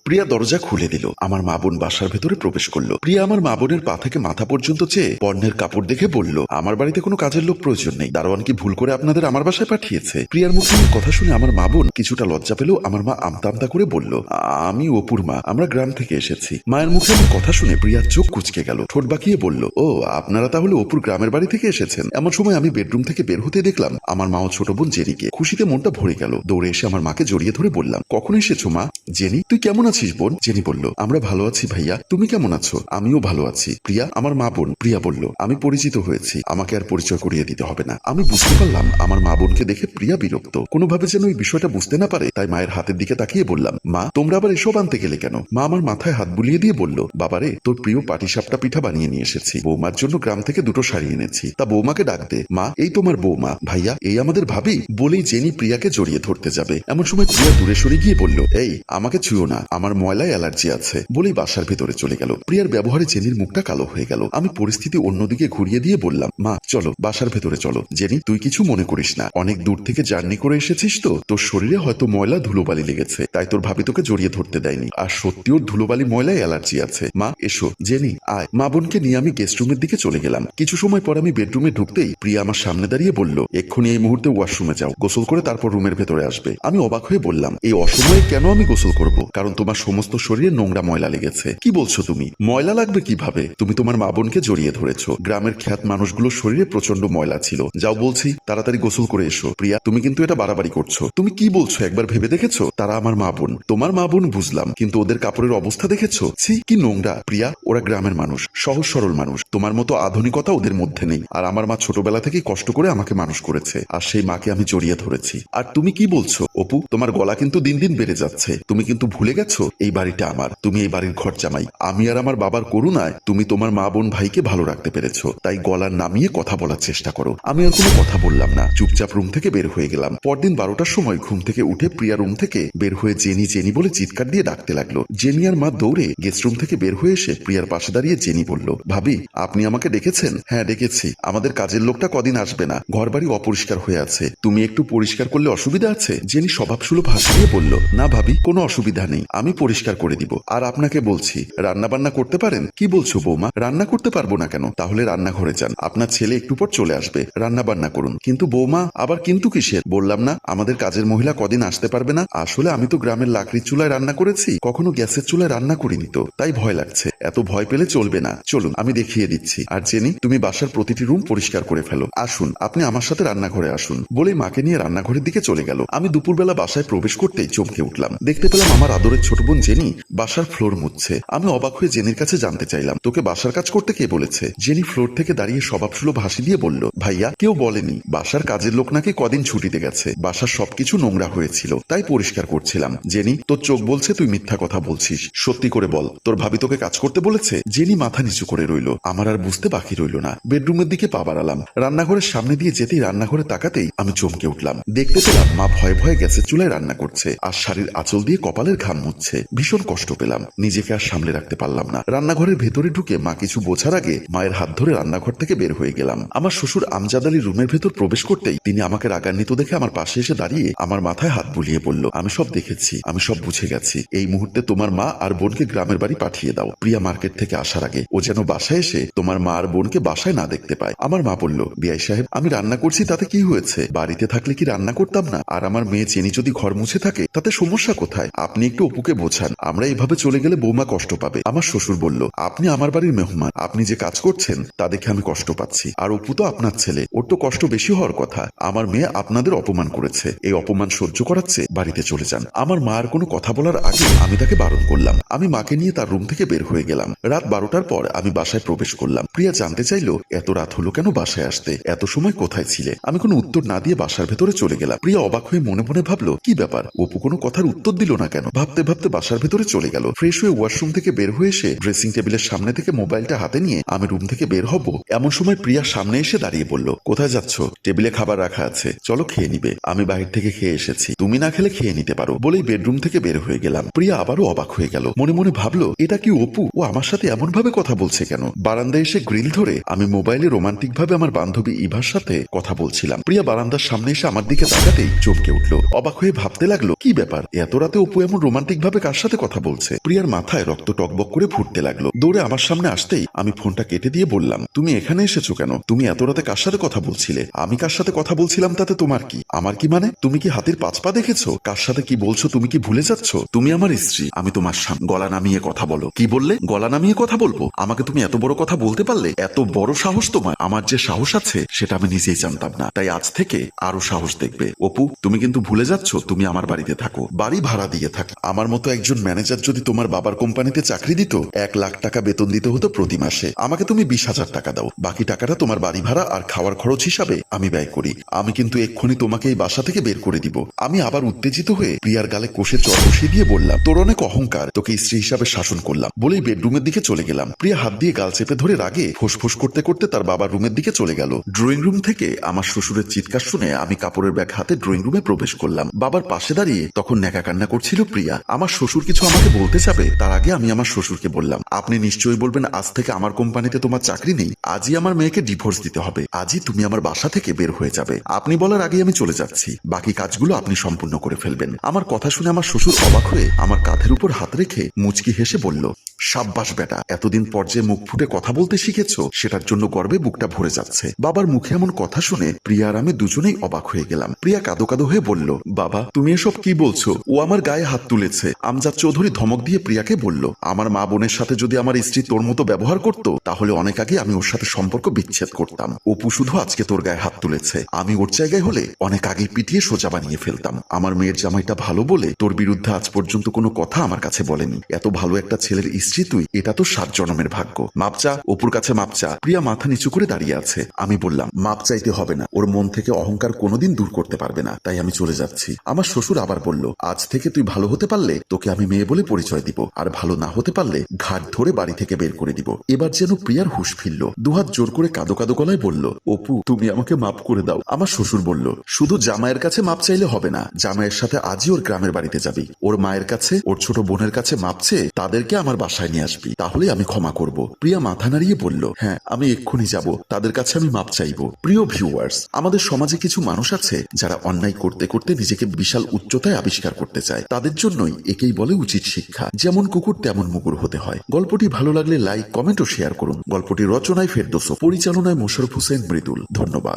প্রিয়া দরজা খুলে দিল। আমার মা বোন বাসার ভেতরে প্রবেশ করলো। প্রিয়া আমার মা বোনের পা থেকে মাথা পর্যন্ত চেয়ে পণ্যের কাপড় দেখে বলল, আমার বাড়িতে কোনো কাজের লোক প্রয়োজন নেই, দারোয়ান কি ভুল করে আপনাদের আমার বাসায় পাঠিয়েছে? প্রিয়ার মুখে কথা শুনে আমার মা বোন কিছুটা লজ্জা পেলেও আমার মা আমতা আমতা করে বলল, আমি অপুর মা, আমরা গ্রাম থেকে এসেছি। মায়ের মুখে আমার কথা শুনে প্রিয়ার চোখ কুঁচকে গেল, ঠোঁট বাঁকিয়ে বলল, ও আপনারা তাহলে অপুর গ্রামের বাড়ি থেকে এসেছেন। এমন সময় আমি বেডরুম থেকে বের হতে দেখলাম আমার মা ও ছোট বোন জেনিকে। খুশিতে মনটা ভরে গেল। দৌড়ে এসে আমার মাকে জড়িয়ে ধরে বললাম, কখন এসেছো মা? জেনি, তুই কেমন আছিস বোন? জেনি বলল, আমরা ভালো আছি ভাইয়া, তুমি কেমন আছো? আমিও ভালো আছি। প্রিয়া, আমার মা বোন। প্রিয়া বলল, আমি পরিচিত হয়েছি, আমাকে আর পরিচয় করিয়ে দিতে হবে না। আমি বুঝতে পারলাম আমার মা বোনকে দেখে প্রিয়া বিরক্ত, কোনোভাবে যেন এই বিষয়টা বুঝতে না পারে, তাই মায়ের হাতের দিকে তাকিয়ে বললাম, মা তোমরা আবার এসব আনতে গেলে কেন? মা আমার মাথায় হাত বুলিয়ে দিয়ে বলল, বাবারে, তোর প্রিয় পাটিসাপটা পিঠা বানিয়ে নিয়ে এসেছি, বৌমার জন্য গ্রাম থেকে দুটো শাড়ি এনেছি, তা বৌমাকে ডাক দে। মা, এই তোমার বৌমা। ভাইয়া, এই আমাদের ভাবি। বলেই জেনি প্রিয়াকে জড়িয়ে ধরতে যাবে, এমন সময় প্রিয়া দূরে সরে গিয়ে বলল, এই আমাকে ছুঁয়ো না, আমার ময়লায় অ্যালার্জি আছে। বলেই বাসার ভেতরে চলে গেল। প্রিয়ার ব্যবহারে জেনির মুখটা কালো হয়ে গেল। আমি পরিস্থিতি অন্যদিকে ঘুরিয়ে দিয়ে বললাম, মা চলো বাসার ভেতরে চলো। জেনি, তুই কিছু মনে করিস না, অনেক দূর থেকে জার্নি করে এসেছিস তো, তোর শরীরে হয়তো ময়লা ধুলোবালি লেগেছে, তাই তোর ভাবি তোকে জড়িয়ে ধরতে দেয়নি। আর সত্যি ওর ধুলোবালি ময়লায় অ্যালার্জি আছে। মা এসো। জেনি আয়। মা বোনকে নিয়ে আমি গেস্ট রুমের দিকে চলে গেলাম। কিছু সময় পর আমি বেডরুমে ঢুকতেই প্রিয়া আমার সামনে দাঁড়িয়ে বলল, এক্ষুনি এই মুহূর্তে ওয়াশরুমে যাও, গোসল করে তারপর রুমের ভেতরে আসবে। আমি অবাক হয়ে বললাম, এই অসময়ে কেন আমি গোসল করব? কারণ তোমার সমস্ত শরীরে নোংরা ময়লা লেগেছে। কি বলছো তুমি? ময়লা লাগবে কিভাবে? তুমি তোমার মা বোনকে জড়িয়ে ধরেছো। গ্রামের খ্যাত মানুষগুলোর শরীরে প্রচন্ড ময়লা ছিল। যাও বলছি, তাড়াতাড়ি গোসল করে এসো। প্রিয়া, তুমি কিন্তু এটা বাড়াবাড়ি করছো। তুমি কি বলছো একবার ভেবে দেখেছো? তারা আমার মা বোন। তোমার মা বোন বুঝলাম, কিন্তু ওদের কাপড়ের অবস্থা দেখেছো? ছি, কি নোংরা। প্রিয়া, ওরা গ্রামের মানুষ, সহজ সরল মানুষ, তোমার মতো আধুনিকতা ওদের মধ্যে নেই। আর আমার মা ছোটবেলা থেকেই কষ্ট করে আমাকে মানুষ করেছে, আর সেই মাকে আমি জড়িয়ে ধরেছি। আর তুমি কি বলছো? অপু, তোমার গলা কিন্তু দিন দিন বেড়ে যাচ্ছে। তুমি কিন্তু ভুলে গেছো এই বাড়িটা আমার, তুমি এই বাড়ির ঘর জামাই। আমি আর আমার বাবার করুণায় তুমি তোমার মা বোন ভাইকে ভালো রাখতে পেরেছো, তাই গলার নামিয়ে কথা বলার চেষ্টা করো। আমি আর কোনো কথা বললাম না, চুপচাপ রুম থেকে বের হয়ে গেলাম। পরদিন 12টার সময় ঘুম থেকে উঠে প্রিয়া রুম থেকে বের হয়ে জেনি জেনি বলে চিৎকার দিয়ে ডাকতে লাগলো। জেনি আর মা দৌড়ে গেস্ট রুম থেকে বের হয়ে এসে প্রিয়ার পাশে দাঁড়িয়ে জেনি বলল, ভাবি আপনি আমাকে ডেকেছেন? হ্যাঁ ডেকেছি, আমাদের কাজের লোকটা কদিন আসবে না, ঘর বাড়ি অপরিষ্কার হয়ে আছে, তুমি একটু পরিষ্কার করলে অসুবিধা আছে? জেনি স্বভাবসুলভ হাসি দিয়ে বলল, না ভাবি, কোনো অসুবিধা নেই, আমি পরিষ্কার করে দিব। আর আপনাকে বলছি, রান্না বান্না করতে পারেন? কি বলছো বৌমা? রান্না করতে পারবো না কেন? তাহলে রান্নাঘরে যান, আপনার ছেলে একটু পর চলে আসবে, রান্না বান্না করুন। কিন্তু বৌমা, আবার কিন্তু কিসের? বললাম না আমাদের কাজের মহিলা কদিন আসতে পারবে না। আসলে আমি তো গ্রামের লাকড়ির চুলায় রান্না করেছি, কখনো গ্যাসের চুলায় রান্না করিনি তো, তাই ভয় লাগছে। এত ভয় পেলে চলবে না, চলুন আমি দেখিয়ে দিচ্ছি। আর জেনি, তুমি বাসার প্রতিটি রুম পরিষ্কার করে ফেলো। আসুন, আপনি আমার সাথে রান্নাঘরে আসুন। বলেই মাকে নিয়ে রান্নাঘরের দিকে চলে গেল। আমি দুপুরবেলা বাসায় প্রবেশ করতেই চমকে উঠলাম। দেখতে পেলাম আমার আদরের ছোট বোন জেনি বাসার ফ্লোর মুছছে। আমি অবাক হয়ে জেনির কাছে জানতে চাইলাম, তোকে বাসার কাজ করতে কে বলেছে? জেনি ফ্লোর থেকে দাঁড়িয়ে স্বভাবসুলভ হাসি দিয়ে বলল, ভাইয়া, কেউ বলেনি, বাসার কাজের লোক নাকি কদিন ছুটিতে গেছে, বাসার সবকিছু নোংরা হয়েছিল, তাই পরিষ্কার করছিলাম। জেনি, তোর চোখ বলছে তুই মিথ্যা কথা বলছিস, সত্যি করে বল, তোর ভাবি তোকে কাজ করতে বলেছে? জেনি মাথা নিচু করে রইল। আমার আর বুঝতে বাকি রইল না। বেডরুমের দিকে পা বাড়ালাম। রান্নাঘরের সামনে দিয়ে যেতেই রান্নাঘরে তাকাতেই আমি চমকে উঠলাম। দেখতে পেলাম মা ভয়ে ভয়ে গ্যাসের চুলায় রান্না করছে, আর শাড়ির আঁচল দিয়ে কপালের ঘাম মুছছে। ভীষণ কষ্ট পেলাম, নিজেকে আর সামলে রাখতে পারলাম না। রান্নাঘরের ভেতরে ঢুকে মা কিছু বোঝার আগে মায়ের হাত ধরে রান্নাঘর থেকে বের হয়ে গেলাম। আমার শ্বশুর আমজাদ আলী রুমের ভেতর প্রবেশ করতেই তিনি আমাকে রাগান্বিত দেখে আমার পাশে এসে দাঁড়িয়ে আমার মাথায় হাত বুলিয়ে বলল, আমি সব দেখেছি, আমি সব বুঝে গেছি। এই মুহূর্তে তোমার মা আর বোনকে গ্রামের বাড়ি পাঠিয়ে দাও। প্রিয়া মার্কেট থেকে আসার আগে ও যেন বাসায় এসে তোমার মা আর বোনকে বাসায় না দেখতে পায়। আমার মা বলল, বিআই সাহেব, আমি রান্না করছি তাতে কি হয়েছে? বাড়িতে থাকলে কি রান্না করতাম না? আর আমার মেয়ে জেনি যদি ঘর মুছে থাকে তাতে সমস্যা কোথায়? আপনি একটু অপুকে বোঝান, আমরা এইভাবে চলে গেলে বৌমা কষ্ট পাবে। আমার শ্বশুর বলল, আপনি আমার বাড়ির মেহমান, আপনি যে কাজ করছেন তা দেখে আমি কষ্ট পাচ্ছি। আর অপু তো আপনার ছেলে, ওর তো কষ্ট বেশি হওয়ার কথা। আমার মেয়ে আপনাদের অপমান করেছে, এই অপমান সহ্য করাচ্ছে, বাড়িতে চলে যান। আমার মা আর কোনো কথা বলার আগে আমি তাকে বারণ করলাম। আমি মাকে নিয়ে তার রুম থেকে বের হয়ে গেলাম। রাত 12টার পর আমি বাসায় প্রবেশ করলাম। প্রিয়া জানতে চাইলো, এত রাত হলো কেন বাসায় আসতে? এত সময় কোথায় ছিলে? আমি কোনো উত্তর না দিয়ে বাসার ভেতরে চলে গেলাম। প্রিয়া অবাক হয়ে মনে মনে ভাবলো, কি ব্যাপার, অপু কোনো কথার উত্তর দিল না কেন? ভাবতে ভাবতে বাসার ভেতরে চলে গেল। ফ্রেশ হয়ে ওয়াশরুম থেকে বের হয়ে এসে ড্রেসিং টেবিলের সামনে থেকে মোবাইলটা হাতে নিয়ে আমি রুম থেকে বের হব, এমন সময় প্রিয়া সামনে এসে দাঁড়িয়ে বলল, কোথায় যাচ্ছ? টেবিলে খাবার রাখা আছে, চলো খেয়ে নিবে। আমি বাহির থেকে খেয়ে এসেছি, তুমি না খেলে খেয়ে নিতে পারো। বলেই বেডরুম থেকে বের হয়ে গেলাম। প্রিয়া আবারও অবাক হয়ে গেল। মনে মনে ভাবলো, এটা কি অপু? ও আমার সাথে এমন ভাবে কথা বলছে কেন? বারান্দায় এসে গ্রিল ধরে আমি মোবাইলে রোমান্টিক ভাবে আমার বান্ধবী ইভার সাথে কথা বলছিলাম। প্রিয়া বারান্দার সামনে এসে আমার দিকে তাকাতেই চমকে উঠলো। অবাক হয়ে ভাবতে লাগলো, কি ব্যাপার, এত রাতে অপু এমন রোমান্টিক ভাবে কার সাথে কথা বলছে। প্রিয়ার মাথায় রক্ত টকবক করে ফুটতে লাগলো। দৌড়ে আমার সামনে আসতেই আমি ফোনটা কেটে দিয়ে বললাম, তুমি এখানে এসেছো কেন? তুমি এত রাতে কার সাথে কথা বলছিলে? আমি কার সাথে কথা বলছিলাম তাতে তোমার কি? আমার কি মানে? তুমি কি হাতির পাঁচ পা দেখেছো? কার সাথে কি বলছো তুমি কি ভুলে যাচ্ছ? তুমি আমার স্ত্রী, আমি তোমার স্বামী। গলা নামিয়ে কথা বলো। কি বললে? গলা নামিয়ে কথা বলবো? আমাকে তুমি এত বড় কথা বলতে পারলে? এত বড় সাহস তোমার? আমার যে সাহস আছে সেটা আমি নিজেই জানতাম না, তাই আজ থেকে আরো সাহস দেখবে। অপু, তুমি কিন্তু ভুলে যাচ্ছ তুমি আমার বাড়িতে থাকো, বাড়ি ভাড়া দিয়ে থাকি। আমার মতো একজন ম্যানেজার যদি তোমার বাবার কোম্পানিতে চাকরি দিত, 1 লাখ টাকা বেতন দিতে হতো প্রতি মাসে। আমাকে তুমি 20,000 টাকা দাও, বাকি টাকাটা তোমার বাড়ি ভাড়া আর খাওয়ার খরচ হিসাবে আমি ব্যয় করি। আমি কিন্তু এক্ষুনি তোমাকে এই বাসা থেকে বের করে দিব। আমি আবার উত্তেজিত হয়ে প্রিয়ার গালে কষে চর বসিয়ে দিয়ে বললাম, তোর অনেক অহংকার, তোকে স্ত্রী হিসাবে শাসন করলাম বলেই বেডরুমের দিকে চলে গেলাম। প্রিয়া হাত দিয়ে গাল চেপে ধরে রাগে ফোঁস করতে করতে তার বাবার রুমের দিকে চলে গেল। ড্রয়িং রুম থেকে আমার শ্বশুরের চিৎকার শুনে আমি কাপড়ের ব্যাগ হাতে ড্রয়িং রুমে প্রবেশ করলাম। বাবার পাশে দাঁড়িয়ে তখন নেকা কান্না করছিল প্রিয়া। আমার শ্বশুর কিছু আমাকে বলতে যাবে তার আগে আমি আমার শ্বশুরকে বললাম, আপনি নিশ্চয়ই বলবেন আজ থেকে আমার কোম্পানিতে তোমার চাকরি নেই, আজই আমার মেয়েকে ডিভোর্স দিতে হবে, আজই তুমি আমার বাসা থেকে বের হয়ে যাবে। আপনি বলার আগেই আমি চলে যাচ্ছি, বাকি কাজগুলো আপনি সম্পূর্ণ করে ফেলবেন। আমার কথা শুনে আমার শ্বশুর অবাক হয়ে আমার কাঁধের উপর হাত রেখে মুচকি হেসে বলল, সাব্বাস বেটা, এতদিন পর যে মুখ ফুটে কথা বলতে শিখেছো সেটার জন্য গর্বে বুকটা ভরে যাচ্ছে। বাবার মুখে এমন কথা শুনে প্রিয়া আর আমি দুজনেই অবাক হয়ে গেলাম। প্রিয়া কাঁদো কাঁদো হয়ে বলল, বাবা তুমি এসব কি বলছো? ও আমার গায়ে হাত তুলেছে। আমজাদ চৌধুরী ধমক দিয়ে প্রিয়াকে বলল, আমার মা বোনের সাথে যদি আমার স্ত্রী তোর মতো ব্যবহার করতো তাহলে অনেক আগে আমি ওর সাথে সম্পর্ক বিচ্ছেদ করতাম। অপু শুধু আজকে তোর গায়ে হাত তুলেছে, আমি ওর জায়গায় হলে অনেক আগেই পিটিয়ে সোজা বানিয়ে ফেলতাম। আমার মেয়ের জামাইটা ভালো বলে তোর বিরুদ্ধে আজ পর্যন্ত কোনো কথা আমার কাছে বলেনি। এত ভালো একটা ছেলের স্ত্রী তুই, এটা তো 7 জন্মের ভাগ্য। মাপচা, অপুর কাছে মাপচা। প্রিয়া মাথা নিচু করে দাঁড়িয়ে আছে। আমি বললাম, মাপ চাইতে হবে না, ওর মন থেকে অহংকার কোনোদিন দূর করতে পারবে না, তাই আমি চলে যাচ্ছি। আমার শ্বশুর আবার বলল, আজ থেকে তুই ভালো হতে পারলে তোকে আমি মেয়ে বলে পরিচয় দিব, আর ভালো না হতে পারলে ঘাট ধরে বাড়ি থেকে বের করে দিব। এবার যেন প্রিয়ার হুঁশ ফিরল, দুহাত জোর করে কাঁদো কাঁদো গলায় বলল, অপু তুমি আমাকে মাপ করে দাও। আমার শ্বশুর বলল, শুধু জামাইয়ের কাছে মাপ চাইলে হবে না, জামাইয়ের সাথে আজই ওর গ্রামের বাড়িতে যাবি, ওর মায়ের কাছে, ওর ছোট বোনের কাছে মাপ চেয়ে তাদেরকে আমার বাসায় নিয়ে আসবি, তাহলে আমি ক্ষমা করব। প্রিয়া মাথা নাড়িয়ে বলল, হ্যাঁ আমি এক্ষুনি যাব, তাদের কাছে আমি মাপ চাইব। প্রিয় ভিউয়ার্স, আমাদের সমাজে কিছু মানুষ আছে যারা অন্যায় করতে করতে নিজেকে বিশাল উচ্চতায় আবিষ্কার করতে চায়, তাদের জন্যই একেই বলে উচিত শিক্ষা। যেমন কুকুর তেমন মুগুর হতে হয়। গল্পটি ভালো লাগলে লাইক, কমেন্ট ও শেয়ার করুন। গল্পটি রচনায় ফেরদৌস, পরিচালনায় মোশাররফ হোসেন মৃদুল। ধন্যবাদ।